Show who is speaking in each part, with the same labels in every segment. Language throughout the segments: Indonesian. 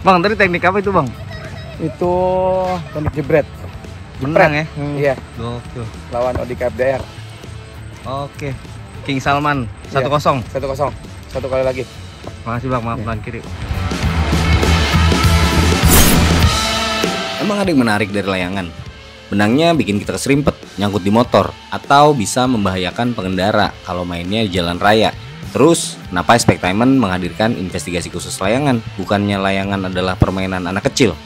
Speaker 1: Bang, tadi teknik apa itu, Bang?
Speaker 2: Itu teknik jebret.
Speaker 1: Menang ya?
Speaker 2: Iya.
Speaker 1: Gokil.
Speaker 2: Lawan ODK FDR.
Speaker 1: Oke. King Salman 1-0.
Speaker 2: 1-0. Satu kali lagi.
Speaker 1: Makasih Bang, maaf pelan kiri.
Speaker 3: Emang ada yang menarik dari layangan? Benangnya bikin kita keserimpet, nyangkut di motor, atau bisa membahayakan pengendara kalau mainnya di jalan raya. Terus, kenapa Spectainment menghadirkan investigasi khusus layangan? Bukannya layangan adalah permainan anak kecil?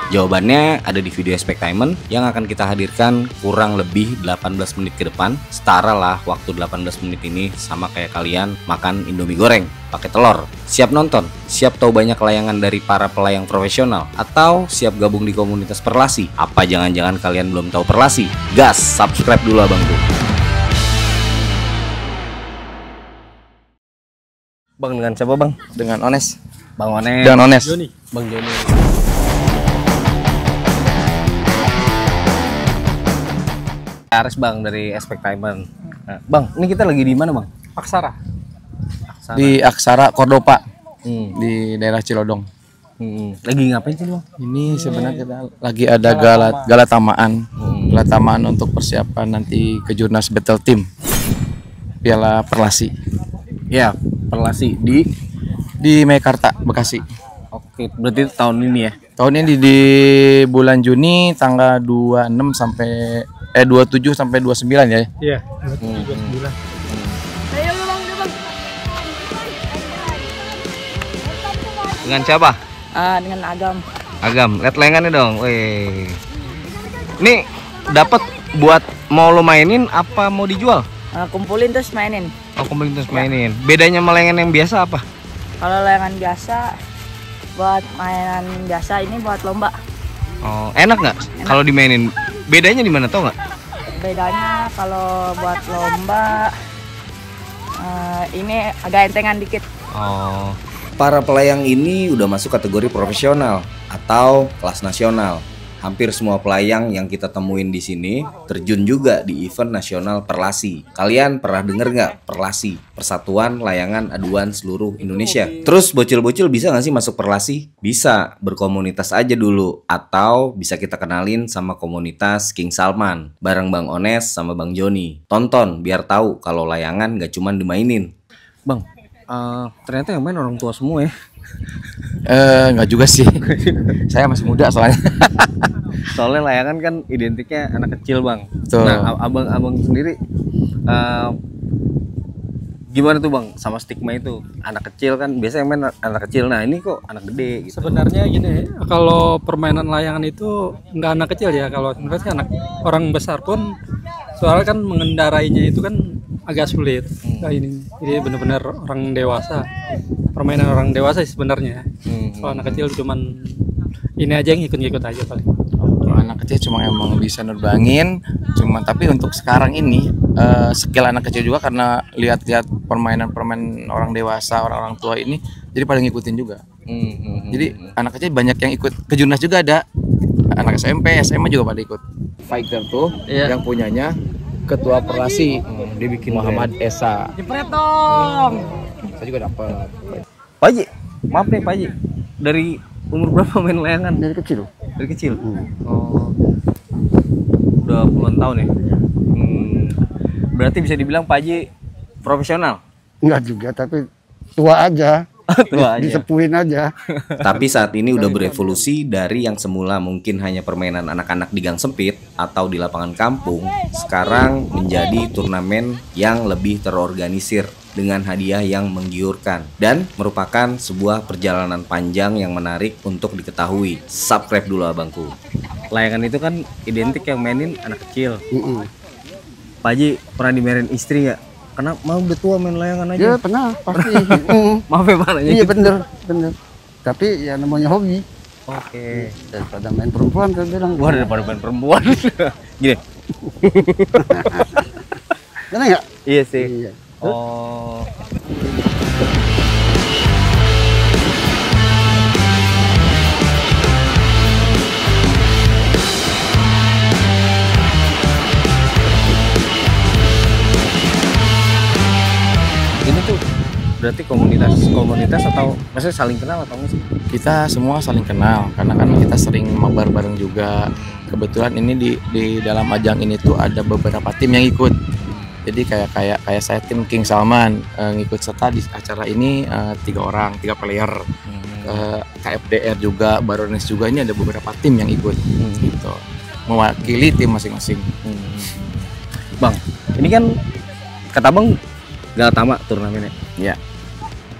Speaker 3: Jawabannya ada di video Spectainment yang akan kita hadirkan kurang lebih 18 menit ke depan. Setara lah waktu 18 menit ini sama kayak kalian makan Indomie goreng pakai telur. Siap nonton? Siap tahu banyak layangan dari para pelayang profesional? Atau siap gabung di komunitas Perlasi? Apa jangan-jangan kalian belum tahu Perlasi? Gas, subscribe dulu abangku.
Speaker 1: Bang, dengan siapa, Bang?
Speaker 2: Dengan Ones.
Speaker 1: Bang Ones.
Speaker 2: Dengan Ones.
Speaker 4: Joni.
Speaker 1: Bang Joni. Aris Bang dari Spectainment. Nah, Bang, ini kita lagi di mana, Bang?
Speaker 4: Aksara.
Speaker 2: Di Aksara Cordoba. Di daerah Cilodong.
Speaker 1: Lagi ngapain sih, Bang?
Speaker 2: Ini sebenarnya kita lagi ada gala tamaan. Gala tamaan untuk persiapan nanti ke Jurnas Battle Team Piala Perlasi.
Speaker 1: Ya, Perlasi
Speaker 2: Di Meikarta, Bekasi.
Speaker 1: Oke, berarti tahun ini ya.
Speaker 2: Tahun ini di bulan Juni tanggal 27 sampai 29 ya.
Speaker 4: Iya, 29.
Speaker 1: Dengan siapa?
Speaker 5: Dengan Agam.
Speaker 1: Agam, lihat layangannya dong. Wih. Ini dapat buat mau lo mainin apa mau dijual?
Speaker 5: Kumpulin terus mainin.
Speaker 1: Oh, kumpulin terus mainin. Bedanya sama layangan yang biasa apa?
Speaker 5: Kalau layangan biasa buat mainan biasa, ini buat lomba.
Speaker 1: Oh, enak nggak kalau dimainin? Bedanya di mana, tau nggak?
Speaker 5: Bedanya kalau buat lomba ini agak entengan dikit.
Speaker 1: Oh.
Speaker 3: Para pelayang ini udah masuk kategori profesional atau kelas nasional. Hampir semua pelayang yang kita temuin di sini terjun juga di event nasional Perlasi. Kalian pernah denger nggak Perlasi? Persatuan Layangan Aduan Seluruh Indonesia. Terus bocil-bocil bisa nggak sih masuk Perlasi? Bisa, berkomunitas aja dulu. Atau bisa kita kenalin sama komunitas King Salman bareng Bang Ones sama Bang Joni. Tonton biar tahu kalau layangan nggak cuma dimainin.
Speaker 1: Bang, ternyata yang main orang tua semua ya.
Speaker 2: Nggak juga sih. Saya masih muda soalnya.
Speaker 1: Soalnya layangan kan identiknya anak kecil, Bang.
Speaker 2: Betul.
Speaker 1: Nah, abang sendiri gimana tuh, Bang, sama stigma itu? Anak kecil kan biasanya yang main anak kecil. Nah, ini kok anak gede gitu.
Speaker 4: Sebenarnya gini, kalau permainan layangan itu nggak anak kecil ya. Kalau sebenarnya anak orang besar pun, soalnya kan mengendarainya itu kan agak sulit. Nah, ini jadi benar-benar orang dewasa. Permainan orang dewasa sih sebenarnya. Kalau anak kecil cuman ini aja yang ikut-ikut aja paling.
Speaker 2: Kalau anak kecil cuma emang bisa nerbangin, tapi untuk sekarang ini skill anak kecil juga karena lihat-lihat permainan orang dewasa, orang tua ini, jadi pada ngikutin juga. Jadi anak kecil banyak yang ikut ke Jurnas juga ada. Anak SMP, SMA juga pada ikut. Fighter tuh yang punyanya Ketua Perlasi, dibikin Muhammad Esa.
Speaker 5: Jepret dong.
Speaker 2: Saya juga dapat.
Speaker 1: Pak Haji, maaf nih Pak Haji. Dari umur berapa main layangan?
Speaker 2: Dari kecil.
Speaker 1: Dari kecil? Oh, udah puluhan tahun ya? Berarti bisa dibilang Pak Haji profesional?
Speaker 6: Enggak juga, tapi tua aja.
Speaker 1: Tua aja.
Speaker 6: Disepuhin aja.
Speaker 3: Tapi saat ini udah berevolusi dari yang semula mungkin hanya permainan anak-anak di gang sempit atau di lapangan kampung, sekarang menjadi turnamen yang lebih terorganisir dengan hadiah yang menggiurkan dan merupakan sebuah perjalanan panjang yang menarik untuk diketahui. Subscribe dulu abangku.
Speaker 1: Layangan itu kan identik yang mainin anak kecil. Pak Haji pernah dimainin istri nggak? Karena mau udah tua main layangan aja.
Speaker 6: Ya pernah, pasti.
Speaker 1: Maaf ya Pak nanya.
Speaker 6: Iya bener. Tapi ya namanya hobi.
Speaker 1: Oke.
Speaker 6: Daripada main perempuan kan bilang.
Speaker 1: Wah, daripada main perempuan. Gini.
Speaker 6: Bener nggak?
Speaker 1: Iya sih.
Speaker 6: Iya.
Speaker 1: Oh. berarti komunitas atau maksudnya saling kenal atau enggak sih?
Speaker 2: Kita semua saling kenal karena kan kita sering mabar bareng juga. Kebetulan ini di dalam ajang ini tuh ada beberapa tim yang ikut. Jadi kayak saya tim King Salman ngikut serta di acara ini 3 player. KFDR juga, Barones juga, ini ada beberapa tim yang ikut gitu. Mewakili tim masing-masing.
Speaker 1: Bang, ini kan kata Bang Galatama turnamennya.
Speaker 2: Ya.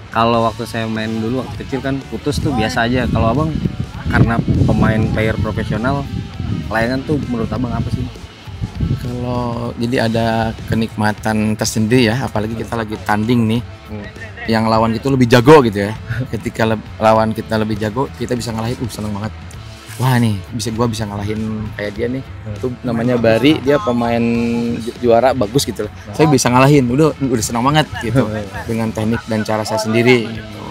Speaker 1: Kalau waktu saya main dulu waktu kecil kan putus tuh biasa aja. Kalau Abang karena pemain player profesional, layangan tuh menurut Abang apa sih?
Speaker 2: Kalau jadi ada kenikmatan tersendiri ya, apalagi kita lagi tanding nih. Yang lawan itu lebih jago gitu ya. Ketika lawan kita lebih jago, kita bisa ngalahin, seneng banget. Wah nih, gua bisa ngalahin kayak dia nih. Itu namanya Bari, dia pemain juara bagus gitu. Saya bisa ngalahin, udah senang banget gitu. Dengan teknik dan cara saya sendiri gitu.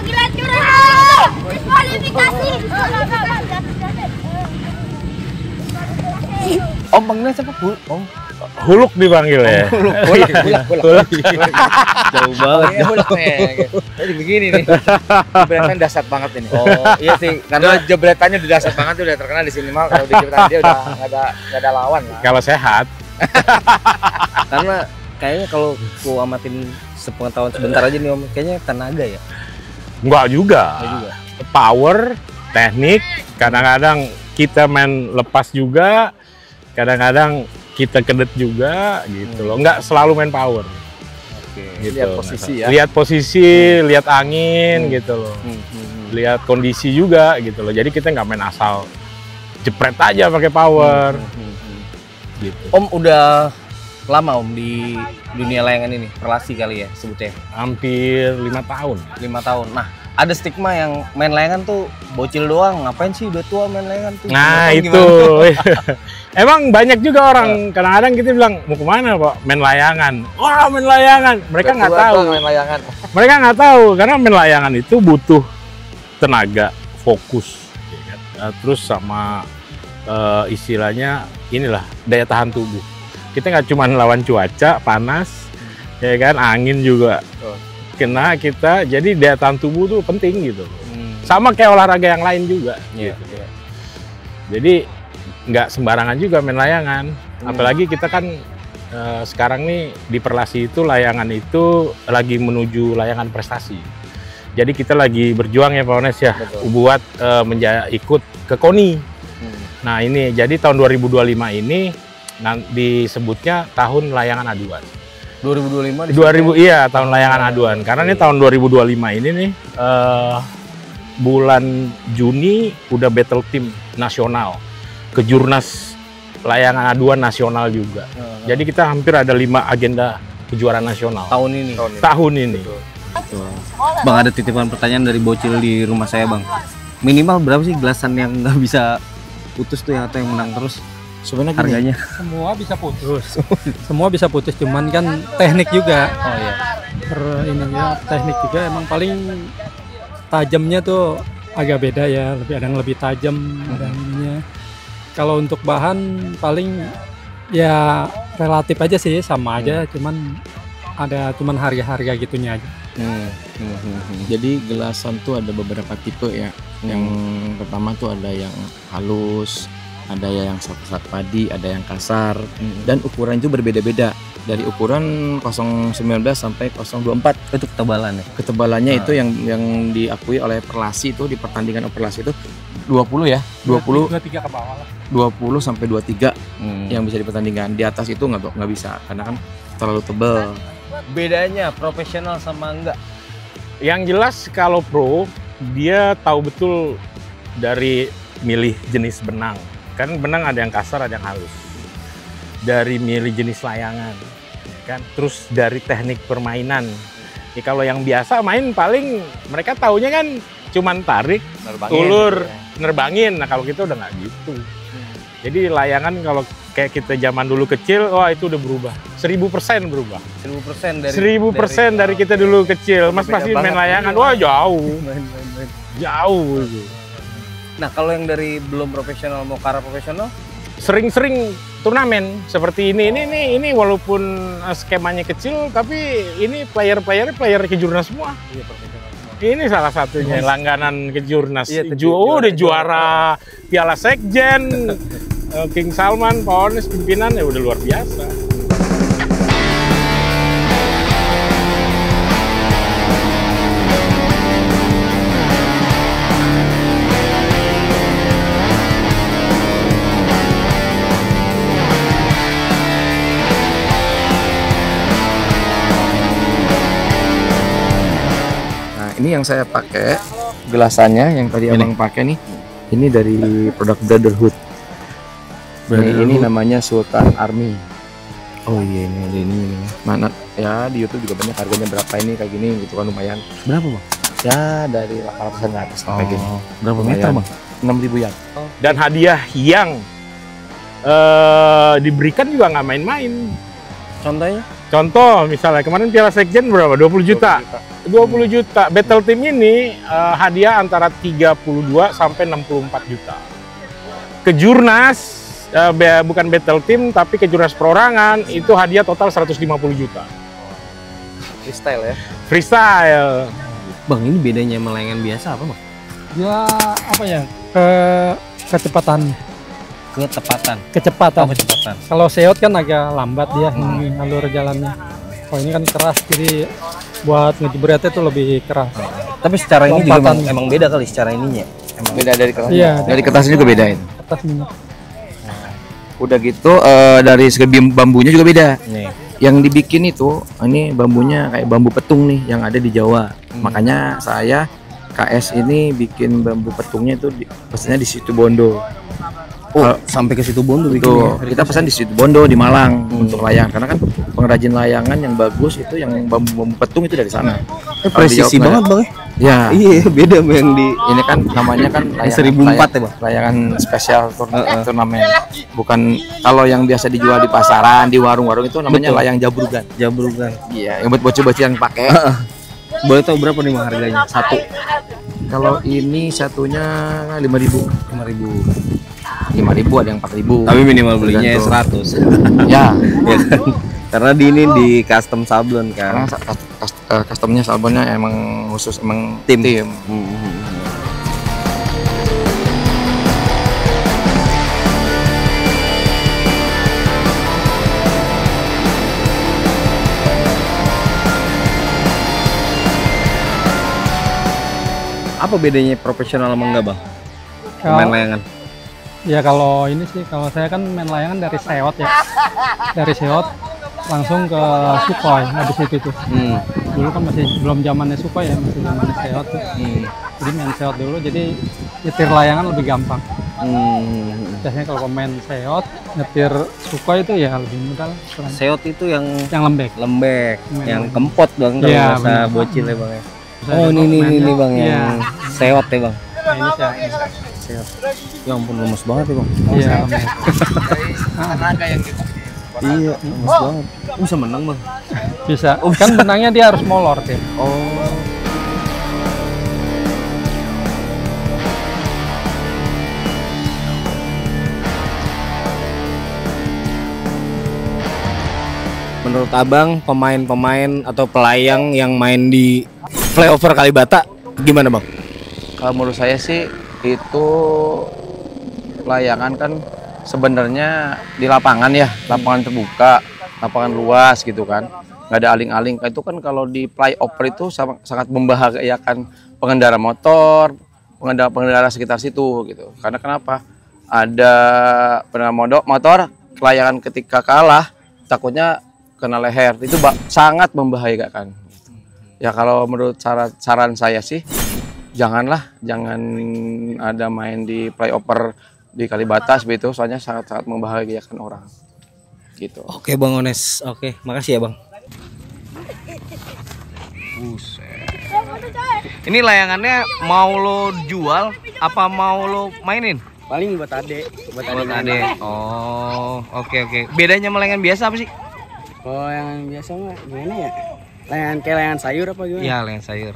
Speaker 7: Gila curang. Diskualifikasi.
Speaker 1: Om Bangnya siapa? Om
Speaker 8: Huluk dipanggil ya.
Speaker 1: Huluk. Jauh banget.
Speaker 2: Huluk nih. Jadi begini nih. Jebretan dasar banget ini.
Speaker 1: Oh, iya sih,
Speaker 2: Karena jebretannya udah dasar banget tuh, udah terkenal di sini mah. Kalau di jebretan dia udah nggak ada lawan lah.
Speaker 8: Kalau sehat.
Speaker 1: Karena kayaknya kalau ku amatin sepengetahuan sebentar aja nih Om, kayaknya tenaga ya.
Speaker 8: Enggak juga.
Speaker 1: Enggak juga.
Speaker 8: Power, teknik, kadang-kadang kita main lepas juga, kadang-kadang kita kedet juga gitu loh. Enggak selalu main power.
Speaker 1: Oke.
Speaker 8: Gitu.
Speaker 2: Lihat posisi ya.
Speaker 8: Lihat posisi, lihat angin gitu loh. Lihat kondisi juga gitu loh. Jadi kita nggak main asal jepret aja pakai power. Gitu.
Speaker 1: Om udah lama Om di dunia layangan ini, relasi kali ya sebutnya.
Speaker 8: Hampir 5 tahun.
Speaker 1: 5 tahun. Nah, ada stigma yang main layangan tuh bocil doang, ngapain sih udah tua main layangan tuh?
Speaker 8: Nah
Speaker 1: Menurut Om
Speaker 8: itu
Speaker 1: gimana?
Speaker 8: emang banyak juga orang kadang-kadang kita bilang mau kemana Pak, main layangan. Wah main layangan, mereka nggak tahu.
Speaker 2: Main layangan.
Speaker 8: Mereka nggak tahu karena main layangan itu butuh tenaga, fokus, ya kan? Terus sama istilahnya inilah daya tahan tubuh. Kita nggak cuma lawan cuaca panas, ya kan, angin juga kena kita, jadi daya tahan tubuh tuh penting gitu. Sama kayak olahraga yang lain juga.
Speaker 1: Iya.
Speaker 8: Gitu. Jadi nggak sembarangan juga main layangan. Apalagi kita kan sekarang nih di Perlasi itu layangan itu lagi menuju layangan prestasi. Jadi kita lagi berjuang ya Pak Ones ya, buat ikut ke KONI. Nah ini jadi tahun 2025 ini disebutnya tahun layangan aduan.
Speaker 1: 2025
Speaker 8: iya tahun layangan aduan. Karena ini tahun 2025 ini nih bulan Juni udah battle tim nasional, kejurnas layangan aduan nasional juga. Jadi kita hampir ada 5 agenda kejuaraan nasional
Speaker 1: tahun ini.
Speaker 8: Tahun ini.
Speaker 1: Bang, ada titipan pertanyaan dari bocil di rumah saya Bang. Minimal berapa sih gelasan yang nggak bisa putus tuh yang atau yang menang terus?
Speaker 2: Sebenarnya
Speaker 1: Harganya?
Speaker 4: Semua bisa putus. Semua bisa putus, cuman kan teknik juga.
Speaker 1: Oh iya.
Speaker 4: Ininya teknik juga emang paling tajamnya tuh agak beda ya, ada yang lebih tajam, ada yang ininya. Kalau untuk bahan paling ya relatif aja sih, sama aja, cuman harga-harga gitunya aja.
Speaker 2: Jadi gelasan tuh ada beberapa tipe ya. Yang pertama tuh ada yang halus, ada yang sak padi, ada yang kasar, dan ukuran itu berbeda-beda. Dari ukuran 019 sampai 024.
Speaker 1: Itu ketebalan ya?
Speaker 2: Ketebalannya itu yang diakui oleh Perlasi itu di pertandingan Perlasi itu 20 ya, 20
Speaker 4: 23 ke bawah lah.
Speaker 2: 20 sampai 23 yang bisa dipertandingkan. Di atas itu nggak bisa karena kan terlalu tebal.
Speaker 1: Bedanya profesional sama enggak?
Speaker 8: Yang jelas kalau pro dia tahu betul dari milih jenis benang. Kan benang ada yang kasar, ada yang halus. Dari milih jenis layangan, kan. Terus dari teknik permainan. Ya, kalau yang biasa main paling mereka taunya kan cuman tarik, ulur, nerbangin. Nah kalau kita udah nggak gitu. Jadi layangan kalau kayak kita zaman dulu kecil, wah itu udah berubah. 1000% berubah.
Speaker 1: 1000% dari
Speaker 8: 1000% dari kita dulu kecil. Mas pasti main layangan, wah jauh. Jauh itu.
Speaker 1: Nah kalau yang dari belum profesional mau ke arah profesional?
Speaker 8: Sering-sering turnamen seperti ini walaupun skemanya kecil tapi ini player kejurnas semua. Ini salah satunya langganan kejurnas. Udah juara Piala Sekjen, King Salman, Pak Ones pimpinan ya udah luar biasa.
Speaker 2: Ini yang saya pakai gelasannya yang tadi abang pakai nih. Ini dari produk Brotherhood. Ini namanya Sultan Army.
Speaker 1: Oh iya ini.
Speaker 2: Mana ya di YouTube juga banyak harganya berapa ini kayak gini gitu kan lumayan.
Speaker 1: Berapa bang?
Speaker 2: Ya dari 800-an ke atas kayak gini.
Speaker 1: Berapa meter bang?
Speaker 2: 6.000 yan.
Speaker 8: Dan hadiah yang diberikan juga nggak main-main.
Speaker 1: Contohnya?
Speaker 8: Contoh misalnya kemarin Piala Sekjen berapa? 20 juta. 20 juta. Battle Team ini hadiah antara 32 sampai 64 juta. Kejurnas bukan Battle Team tapi kejurnas perorangan itu hadiah total 150 juta.
Speaker 2: Freestyle ya.
Speaker 8: Freestyle.
Speaker 1: Bang, ini bedanya sama layangan biasa apa bang?
Speaker 4: Ya apa ya? Kecepatan.
Speaker 1: Kecepatan.
Speaker 4: Kalau seot kan agak lambat dia alur jalannya. Oh ini kan keras, jadi buat ngejebretnya tuh lebih keras.
Speaker 1: Tapi secara ini juga emang beda kali secara ininya.
Speaker 2: Emang beda dari kertasnya.
Speaker 4: Iya,
Speaker 2: dari kertasnya juga bedain.
Speaker 4: Kertasnya.
Speaker 2: Udah gitu dari segi bambunya juga beda.
Speaker 1: Nih.
Speaker 2: Yang dibikin itu ini bambunya kayak bambu petung nih yang ada di Jawa. Makanya saya KS ini bikin bambu petungnya itu pesannya di Situbondo.
Speaker 1: Sampai ke situ Bondo
Speaker 2: Tuh, kita pesan di Situbondo di Malang untuk layang karena kan pengrajin layangan yang bagus itu yang bambu petung itu dari sana.
Speaker 1: Presisi banget bang.
Speaker 2: Ya.
Speaker 1: Iya, beda sama yang di
Speaker 2: ini kan namanya kan
Speaker 1: layangan 1004 ya bang.
Speaker 2: Layangan spesial turnamen. Bukan kalau yang biasa dijual di pasaran, di warung-warung itu namanya layang jabrugan. Iya, yang buat bocah-bocah yang pakai.
Speaker 1: Boleh tahu berapa nih bang harganya? Satu.
Speaker 2: Kalau ini satunya 5.000. 5.000 ada yang 4.000.
Speaker 1: Tapi minimal belinya 100.
Speaker 2: Ya,
Speaker 1: ya kan? Karena di ini di custom sablon kan.
Speaker 2: Karena customnya sablonnya emang khusus emang tim.
Speaker 1: Apa bedanya profesional sama enggak bang? Main layangan.
Speaker 4: Ya kalau ini sih, kalau saya kan main layangan dari seot ya. Dari seot langsung ke Sukhoi habis itu tuh. Dulu kan masih belum zamannya Sukhoi ya, masih zamannya seot tuh. Jadi main seot dulu, jadi nyetir layangan lebih gampang. Biasanya kalau pemain seot nyetir Sukhoi itu ya lebih mudah.
Speaker 1: Seot itu yang
Speaker 4: lembek.
Speaker 1: Yang kempot bang kalau
Speaker 4: ya,
Speaker 1: bahasa bocil ya bang ya. Oh ini bang yang seot ya bang.
Speaker 4: Nah, ini
Speaker 1: seot. Ya ampun lemes banget ya bang.
Speaker 4: Iya.
Speaker 1: Iya lemes banget. Bisa menang bang?
Speaker 4: Bisa. Kan menangnya dia harus molor tim.
Speaker 1: Oh. Menurut abang pemain-pemain atau pelayang yang main di flyover Kalibata gimana bang?
Speaker 2: Kalau menurut saya sih itu layangan kan sebenarnya di lapangan ya, lapangan terbuka, lapangan luas gitu kan, nggak ada aling-aling. Itu kan kalau di flyover itu sangat membahayakan pengendara motor, pengendara sekitar situ gitu. Karena kenapa? Ada pengendara motor layangan ketika kalah takutnya kena leher, itu sangat membahayakan. Ya kalau menurut saran saya sih jangan ada main di flyover di Kalibata seperti itu, soalnya sangat membahayakan orang gitu.
Speaker 1: Oke Bang Ones, oke makasih ya Bang. Ini layangannya mau lo jual apa mau lo mainin?
Speaker 6: Paling buat adek.
Speaker 1: Buat adek. Oh oke. Bedanya sama layangan biasa apa sih?
Speaker 6: Oh yang biasa mah gimana ya? Layangan kayak layangan sayur apa gimana?
Speaker 1: Iya layangan sayur.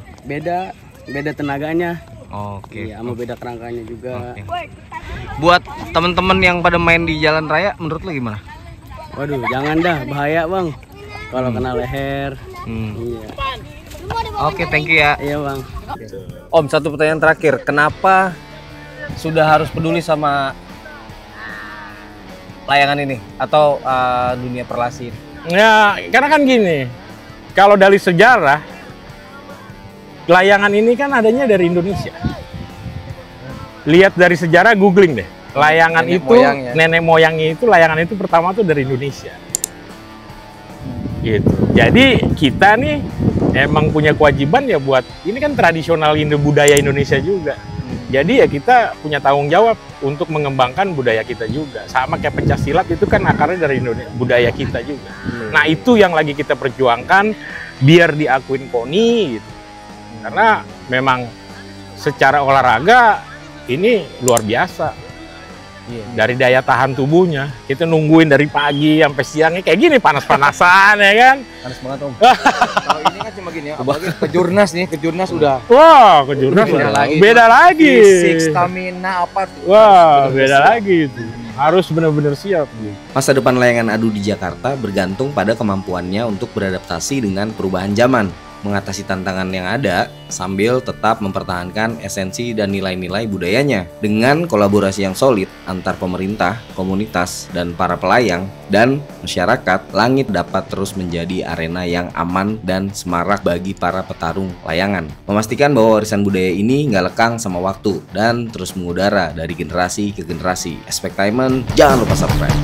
Speaker 6: Beda tenaganya.
Speaker 1: Oke.
Speaker 6: Iya, sama beda kerangkanya juga.
Speaker 1: Oke. Buat temen-temen yang pada main di jalan raya, menurut lo gimana?
Speaker 6: Waduh, jangan dah, bahaya bang. Kalau kena leher. Iya.
Speaker 1: Oke, thank you ya.
Speaker 6: Iya bang.
Speaker 1: Om, satu pertanyaan terakhir. Kenapa sudah harus peduli sama layangan ini atau dunia perlasi ini?
Speaker 8: Ya, karena kan gini, kalau dari sejarah, layangan ini kan adanya dari Indonesia. Lihat dari sejarah, googling deh. Layangan nenek moyangnya itu, layangan itu pertama tuh dari Indonesia. Gitu. Jadi kita nih emang punya kewajiban ya buat, ini kan tradisional budaya Indonesia juga. Jadi ya kita punya tanggung jawab untuk mengembangkan budaya kita juga. Sama kayak pencaksilat itu kan akarnya dari budaya kita juga. Nah itu yang lagi kita perjuangkan biar diakuin KONI gitu. Karena memang secara olahraga ini luar biasa. Dari daya tahan tubuhnya, kita nungguin dari pagi sampai siangnya kayak gini panas-panasan ya kan.
Speaker 1: Panas banget Om.
Speaker 2: Kalau ini kan cuma gini ya, apalagi kejurnas nih, kejurnas udah.
Speaker 8: Wah, kejurnas beda lagi.
Speaker 2: Fisik, stamina apa tuh.
Speaker 8: Wah, beda lagi itu. Harus benar-benar siap.
Speaker 3: Masa depan layangan adu di Jakarta bergantung pada kemampuannya untuk beradaptasi dengan perubahan zaman, mengatasi tantangan yang ada sambil tetap mempertahankan esensi dan nilai-nilai budayanya. Dengan kolaborasi yang solid antar pemerintah, komunitas, dan para pelayang dan masyarakat, langit dapat terus menjadi arena yang aman dan semarak bagi para petarung layangan. Memastikan bahwa warisan budaya ini nggak lekang sama waktu dan terus mengudara dari generasi ke generasi. Aspektainment, jangan lupa subscribe.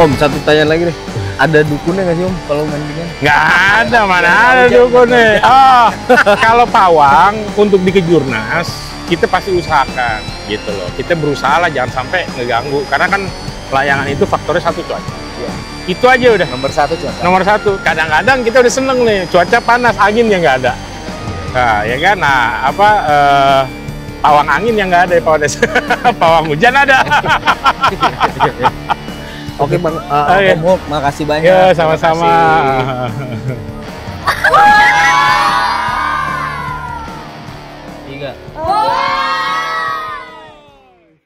Speaker 1: Om, satu pertanyaan lagi deh. Ada dukunnya nggak sih Om kalau main gini?
Speaker 8: Nggak ada, mana ada dukunnya. Oh, kalau pawang untuk di kejurnas, kita pasti usahakan gitu loh. Kita berusaha lah jangan sampai ngeganggu. Karena kan layangan itu faktornya satu cuaca. Itu aja udah.
Speaker 2: Nomor satu cuaca.
Speaker 8: Nomor satu. Kadang-kadang kita udah seneng nih, cuaca panas, angin yang nggak ada. Nah, ya kan? Nah, pawang angin yang nggak ada, pawang hujan ada.
Speaker 1: Oke Bang, Om, makasih banyak.
Speaker 8: Ya, sama-sama.